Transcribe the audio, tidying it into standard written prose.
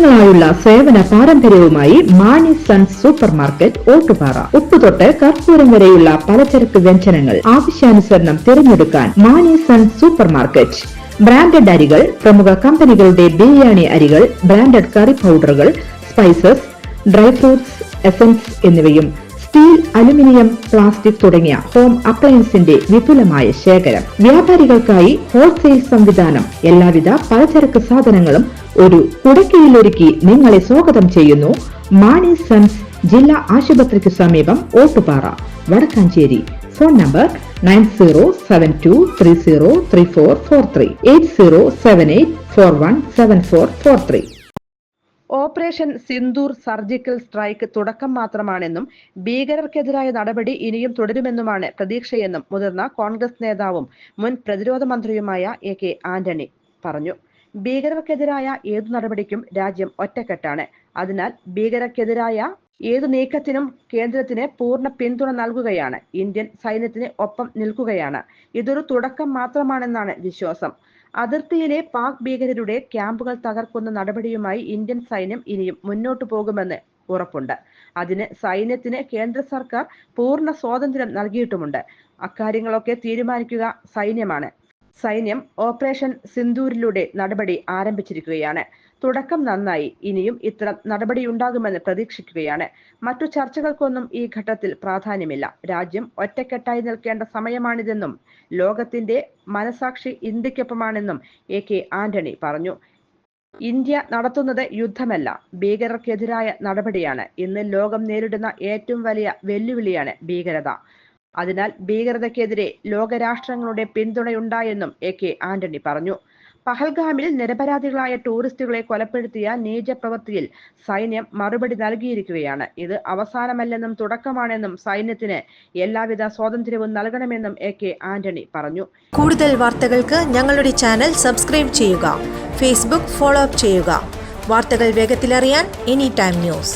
വർഷങ്ങളായുള്ള സേവന പാരമ്പര്യവുമായി Mani sons supermarket Ottupara. ഉപ്പുതൊട്ട് കർപ്പൂരം വരെയുള്ള പലചരക്ക് വ്യഞ്ജനങ്ങൾ ആവശ്യാനുസരണം തിരഞ്ഞെടുക്കാൻ Mani sons supermarket. Branded അരികൾ, പ്രമുഖ കമ്പനികളുടെ ബിരിയാണി അരികൾ, ബ്രാൻഡഡ് കറി പൗഡറുകൾ, സ്പൈസസ്, ഡ്രൈ ഫ്രൂട്ട്സ്, എസൻസ് എന്നിവയും സ്റ്റീൽ, അലുമിനിയം, പ്ലാസ്റ്റിക് തുടങ്ങിയ ഹോം അപ്ലയൻസിന്റെ വിപുലമായ ശേഖരം. വ്യാപാരികൾക്കായി ഹോൾസെയിൽ സംവിധാനം. എല്ലാവിധ പലചരക്ക് സാധനങ്ങളും ഒരു കുടക്കീഴിലൊരുക്കി നിങ്ങളെ സ്വാഗതം ചെയ്യുന്നു മാണി സൺസ്, ജില്ലാ ആശുപത്രിക്ക് സമീപം, Ottupara, Vadakkanchery. Phone number 9072303443 8078417443. Operation Sindoor surgical strike തുടക്കം മാത്രമാണെന്നും ഭീകരർക്കെതിരായ നടപടി ഇനിയും തുടരുമെന്നുമാണ് പ്രതീക്ഷയെന്നും മുതിർന്ന കോൺഗ്രസ് നേതാവും മുൻ പ്രതിരോധ മന്ത്രിയുമായ AK ആന്റണി പറഞ്ഞു. ഭീകരർക്കെതിരായ ഏതു നടപടിക്കും രാജ്യം ഒറ്റക്കെട്ടാണ്. അതിനാൽ ഭീകരർക്കെതിരായ ഏതു നീക്കത്തിനും കേന്ദ്രത്തിന് പൂർണ്ണ പിന്തുണ നൽകുകയാണ്. ഇന്ത്യൻ സൈന്യത്തിന് ഒപ്പം നിൽക്കുകയാണ്. ഇതൊരു തുടക്കം മാത്രമാണെന്നാണ് വിശ്വാസം. അതിർത്തിയിലെ പാക് ഭീകരരുടെ ക്യാമ്പുകൾ തകർക്കുന്ന നടപടിയുമായി ഇന്ത്യൻ സൈന്യം ഇനിയും മുന്നോട്ടു പോകുമെന്ന് ഉറപ്പുണ്ട്. അതിന് സൈന്യത്തിന് കേന്ദ്ര സർക്കാർ പൂർണ്ണ സ്വാതന്ത്ര്യം നൽകിയിട്ടുമുണ്ട്. അക്കാര്യങ്ങളൊക്കെ തീരുമാനിക്കുക സൈന്യമാണ്. സൈന്യം ഓപ്പറേഷൻ സിന്ദൂരിലൂടെ നടപടി ആരംഭിച്ചിരിക്കുകയാണ്. തുടക്കം നന്നായി. ഇനിയും ഇത്തരം നടപടിയുണ്ടാകുമെന്ന് പ്രതീക്ഷിക്കുകയാണ്. മറ്റു ചർച്ചകൾക്കൊന്നും ഈ ഘട്ടത്തിൽ പ്രാധാന്യമില്ല. രാജ്യം ഒറ്റക്കെട്ടായി നിൽക്കേണ്ട സമയമാണിതെന്നും ലോകത്തിന്റെ മനസാക്ഷി ഇന്ത്യക്കൊപ്പമാണെന്നും AK ആന്റണി പറഞ്ഞു. ഇന്ത്യ നടത്തുന്നത് യുദ്ധമല്ല, ഭീകരർക്കെതിരായ നടപടിയാണ്. ഇന്ന് ലോകം നേരിടുന്ന ഏറ്റവും വലിയ വെല്ലുവിളിയാണ് ഭീകരത. അതിനാൽ ഭീകരതയ്ക്കെതിരെ ലോകരാഷ്ട്രങ്ങളുടെ പിന്തുണയുണ്ടായെന്നും AK ആന്റണി പറഞ്ഞു. പഹൽഗാമിൽ നിരപരാധികളായ ടൂറിസ്റ്റുകളെ കൊലപ്പെടുത്തിയ നീച പ്രവൃത്തിയിൽ സൈന്യം മറുപടി നൽകിയിരിക്കുകയാണ്. ഇത് അവസാനമല്ലെന്നും തുടക്കമാണെന്നും സൈന്യത്തിന് എല്ലാവിധ സ്വാതന്ത്ര്യവും നൽകണമെന്നും AK ആന്റണി പറഞ്ഞു. കൂടുതൽ വാർത്തകൾക്ക് ഞങ്ങളുടെ ചാനൽ സബ്സ്ക്രൈബ് ചെയ്യുക. ഫേസ്ബുക്ക് ഫോളോ അപ്പ് ചെയ്യുക. വാർത്തകൾ വേഗത്തിലറിയാൻ എനി ടൈം ന്യൂസ്.